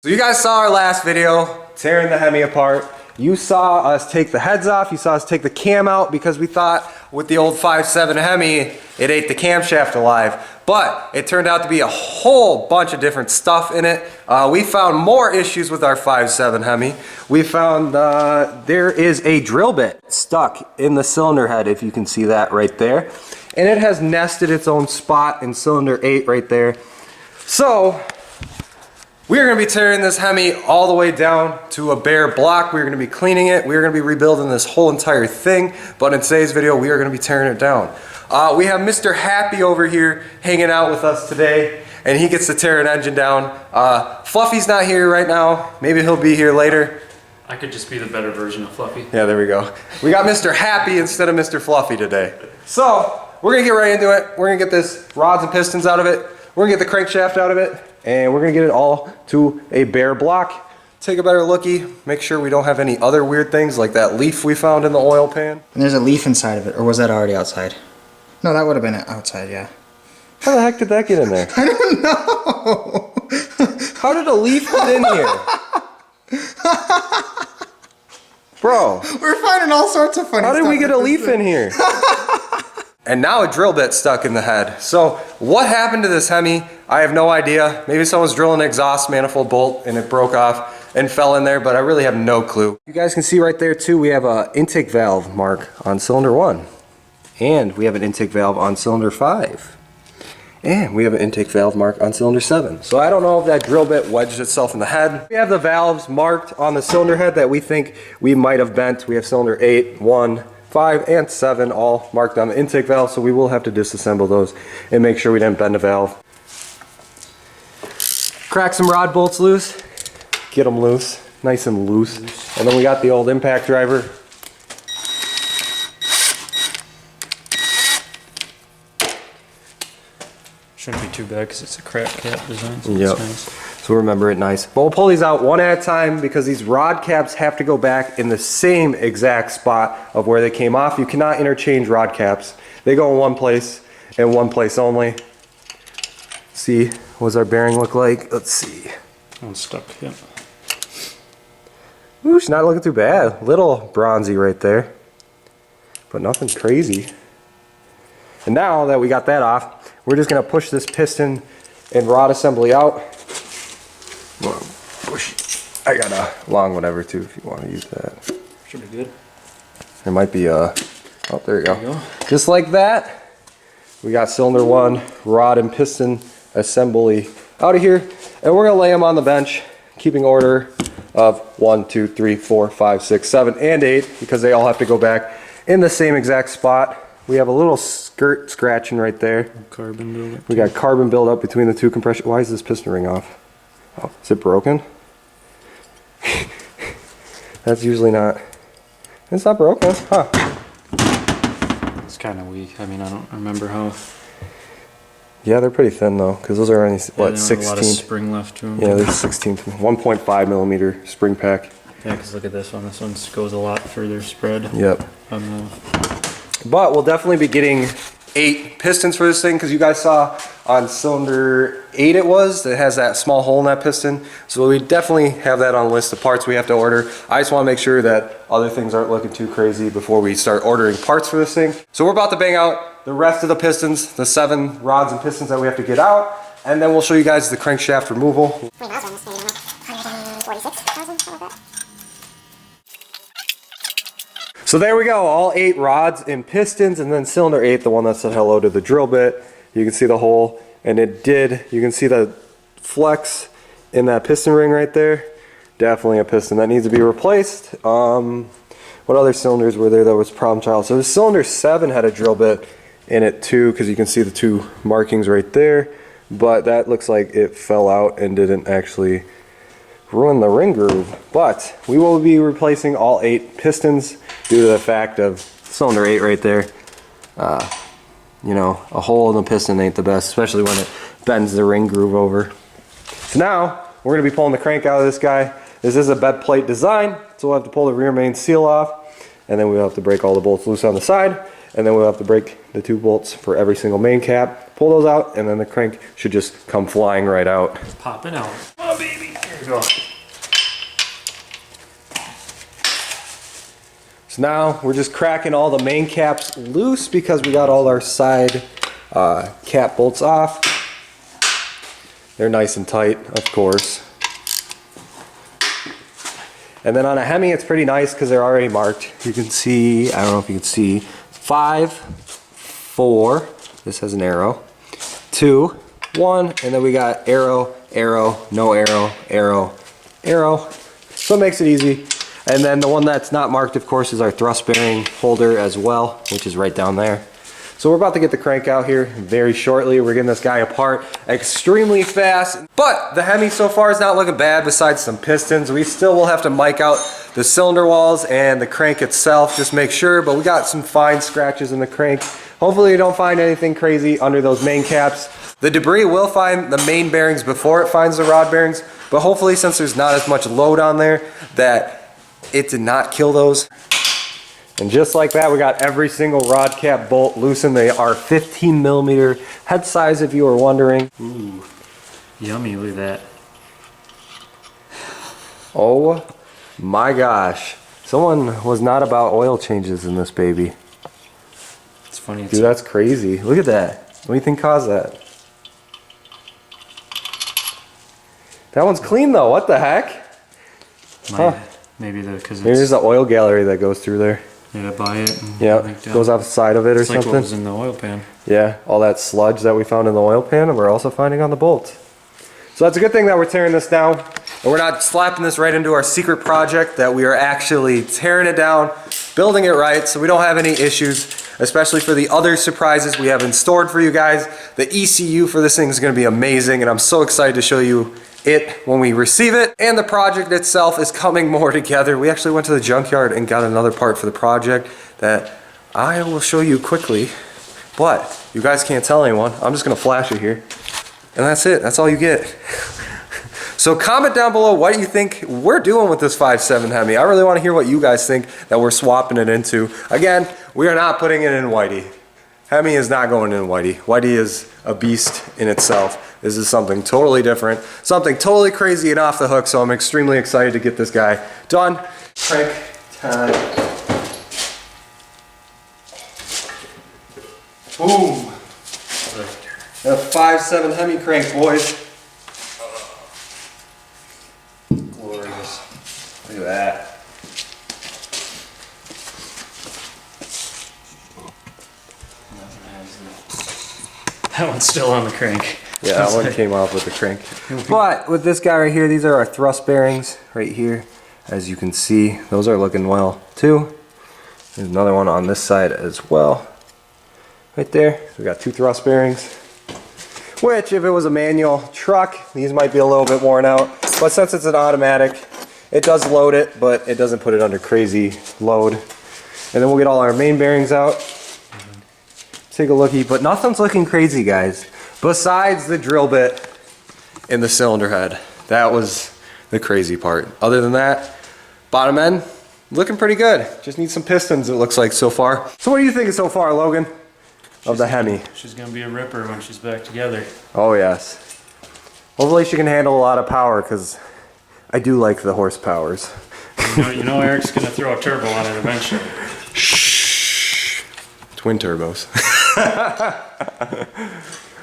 So you guys saw our last video, tearing the Hemi apart. You saw us take the heads off, you saw us take the cam out because we thought with the old 5.7 Hemi, it ate the camshaft alive. But it turned out to be a whole bunch of different stuff in it. We found more issues with our 5.7 Hemi. We found there is a drill bit stuck in the cylinder head, if you can see that right there. And it has nested its own spot in cylinder 8 right there. So we're going to be tearing this Hemi all the way down to a bare block. We're going to be cleaning it. We're going to be rebuilding this whole entire thing. But in today's video, we are going to be tearing it down. We have Mr. Happy over here hanging out with us today, and he gets to tear an engine down. Fluffy's not here right now. Maybe he'll be here later. I could just be the better version of Fluffy. Yeah, there we go. We got Mr. Happy instead of Mr. Fluffy today. So we're going to get right into it. We're going to get this rods and pistons out of it. We're going to get the crankshaft out of it. And we're going to get it all to a bare block. Take a better looky. Make sure we don't have any other weird things like that leaf we found in the oil pan. And there's a leaf inside of it, or was that already outside? No, that would have been outside, yeah. How the heck did that get in there? I don't know. How did a leaf get in here? Bro. We're finding all sorts of funny stuff. How did we get a leaf in here? And now a drill bit stuck in the head. So what happened to this Hemi? I have no idea. Maybe someone's drilling an exhaust manifold bolt and it broke off and fell in there, but I really have no clue. You guys can see right there too, we have an intake valve mark on cylinder 1. And we have an intake valve on cylinder 5. And we have an intake valve mark on cylinder 7. So I don't know if that drill bit wedged itself in the head. We have the valves marked on the cylinder head that we think we might have bent. We have cylinder 8, 1, 5, and 7 all marked on the intake valve, so we will have to disassemble those and make sure we didn't bend a valve. Crack some rod bolts loose, get them loose, nice and loose. And then we got the old impact driver. Shouldn't be too bad because it's a crack cap design, so Yep. it's nice. So remember it nice. But we'll pull these out one at a time because these rod caps have to go back in the same exact spot of where they came off. You cannot interchange rod caps. They go in one place and one place only. See, what does our bearing look like? Let's see. One's stuck, yep. Ooh, she's not looking too bad. Little bronzy right there, but nothing crazy. And now that we got that off, we're just gonna push this piston and rod assembly out. Well, push. I got a long whatever too if you want to use that. Should be good. There might be a, oh there you go. There you go. Just like that, we got cylinder 1 rod and piston assembly out of here, and we're gonna lay them on the bench, keeping order of 1, 2, 3, 4, 5, 6, 7, and 8 because they all have to go back in the same exact spot. We have a little skirt scratching right there. Carbon buildup. We got carbon buildup between the two compression. Why is this piston ring off? Oh, is it broken? That's usually not. It's not broken, huh? It's kind of weak. I mean, I don't remember how. Yeah, they're pretty thin though, because those are only what, Yeah, 16th. a lot of spring left to them. Yeah, they're 16th, 1.5 millimeter spring pack. Yeah, because look at this one. This one goes a lot further spread. Yep. On the, But we'll definitely be getting 8 pistons for this thing because you guys saw on cylinder 8 it has that small hole in that piston. So we definitely have that on a list of parts we have to order. I just want to make sure that other things aren't looking too crazy before we start ordering parts for this thing. So we're about to bang out the rest of the pistons, the 7 rods and pistons that we have to get out, and then we'll show you guys the crankshaft removal. So there we go, all 8 rods and pistons, and then cylinder 8, the one that said hello to the drill bit. You can see the hole, and it did. You can see the flex in that piston ring right there. Definitely a piston that needs to be replaced. What other cylinders were there that was problem child? So the cylinder 7 had a drill bit in it too, because you can see the 2 markings right there. But that looks like it fell out and didn't actually ruin the ring groove. But we will be replacing all 8 pistons due to the fact of cylinder 8 right there. You know, a hole in the piston ain't the best, especially when it bends the ring groove over. So now we're going to be pulling the crank out of this guy. This is a bed plate design, so we'll have to pull the rear main seal off, and then we'll have to break all the bolts loose on the side, and then we'll have to break the 2 bolts for every single main cap, pull those out, and then the crank should just come flying right out. it's popping out. Oh, baby. you go. So now we're just cracking all the main caps loose because we got all our side cap bolts off. They're nice and tight, of course. And then on a Hemi, it's pretty nice because they're already marked. You can see, I don't know if you can see, 5, 4, this has an arrow, 2, 1, and then we got arrow, arrow, no arrow, arrow, arrow. So it makes it easy. And then the one that's not marked, of course, is our thrust bearing holder as well, which is right down there. So we're about to get the crank out here very shortly. We're getting this guy apart extremely fast. But the Hemi so far is not looking bad besides some pistons. We still will have to mic out the cylinder walls and the crank itself, just make sure. But we got some fine scratches in the crank. Hopefully you don't find anything crazy under those main caps. The debris will find the main bearings before it finds the rod bearings. But hopefully, since there's not as much load on there, that it did not kill those. And just like that, we got every single rod cap bolt loosened. They are 15 millimeter head size, if you were wondering. Ooh, yummy, look at that. Oh my gosh. Someone was not about oil changes in this baby. It's funny. Dude, that's crazy. Look at that. What do you think caused that? That one's clean though, what the heck? Maybe because Maybe there's an oil gallery that goes through there. Yeah, buy it. And Yeah, goes off the side of it or it's like something. what was in the oil pan. Yeah, all that sludge that we found in the oil pan, and we're also finding on the bolts. So that's a good thing that we're tearing this down, and we're not slapping this right into our secret project, that we are actually tearing it down, building it right, so we don't have any issues, especially for the other surprises we have in store for you guys. The ECU for this thing is going to be amazing, and I'm so excited to show you it when we receive it. And the project itself is coming more together. We actually went to the junkyard and got another part for the project that I will show you quickly, but you guys can't tell anyone. I'm just gonna flash it here, and that's it. That's all you get. So comment down below what you think we're doing with this 5.7 Hemi. I really want to hear what you guys think that we're swapping it into. Again, we are not putting it in Whitey. Hemi is not going in Whitey. Whitey is a beast in itself. This is something totally different, something totally crazy and off the hook, so I'm extremely excited to get this guy done. Crank time. Boom. A 5.7 Hemi crank, boys. Glorious. Look at that. That one's still on the crank. Yeah, that one came off with the crank. But with this guy right here, these are our thrust bearings right here. As you can see, those are looking well too. There's another one on this side as well. Right there, we got 2 thrust bearings. Which, if it was a manual truck, these might be a little bit worn out. But since it's an automatic, it does load it, but it doesn't put it under crazy load. And then we'll get all our main bearings out. Take a looky, but nothing's looking crazy, guys. Besides the drill bit in the cylinder head. That was the crazy part. Other than that, bottom end, looking pretty good. Just need some pistons, it looks like, so far. So what do you think so far, Logan, of the Hemi? She's gonna be a ripper when she's back together. Oh yes. Hopefully she can handle a lot of power, because I do like the horsepowers. You know Eric's gonna throw a turbo on it eventually. Shh. Twin turbos.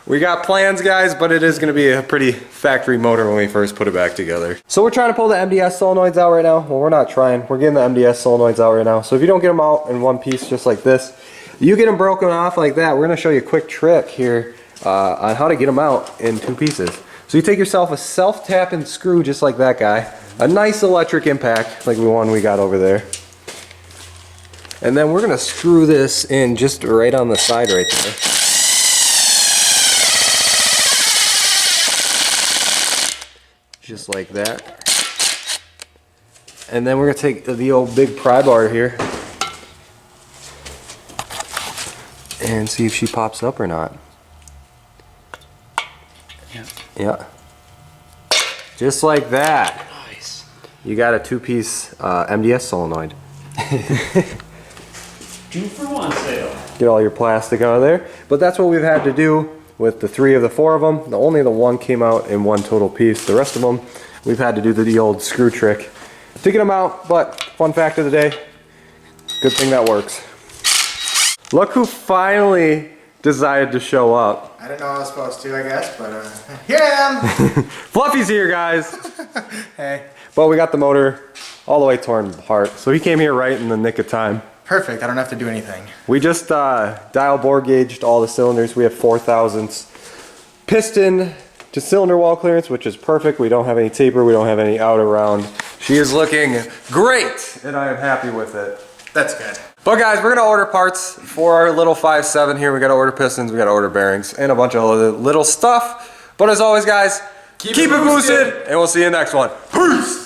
We got plans, guys, but it is going to be a pretty factory motor when we first put it back together. So we're trying to pull the MDS solenoids out right now. Well, we're not trying. We're getting the MDS solenoids out right now. So if you don't get them out in one piece just like this, you get them broken off like that. We're going to show you a quick trick here on how to get them out in 2 pieces. So you take yourself a self-tapping screw just like that guy, a nice electric impact like the one we got over there. And then we're going to screw this in just right on the side right there. Just like that. And then we're going to take the old big pry bar here and see if she pops up or not. Yeah. Yeah. Just like that. Nice. You got a 2-piece MDS solenoid. 2-for-1 sale. Get all your plastic out of there. But that's what we've had to do with the 3 of the 4 of them. Only the 1 came out in one total piece. The rest of them we've had to do the old screw trick to get them out, but fun fact of the day, good thing that works. Look who finally decided to show up. I didn't know I was supposed to, I guess, but here I am. Fluffy's here, guys. Hey. But we got the motor all the way torn apart, so he came here right in the nick of time. Perfect, I don't have to do anything. We just dial bore gauged all the cylinders. We have 4/1000 piston to cylinder wall clearance, which is perfect. We don't have any taper, we don't have any out around. She is looking great, and I am happy with it. That's good. But guys, we're gonna order parts for our little 5.7 here. We gotta order pistons, we gotta order bearings, and a bunch of other little stuff. But as always, guys, keep it boosted, and we'll see you in the next one. Peace!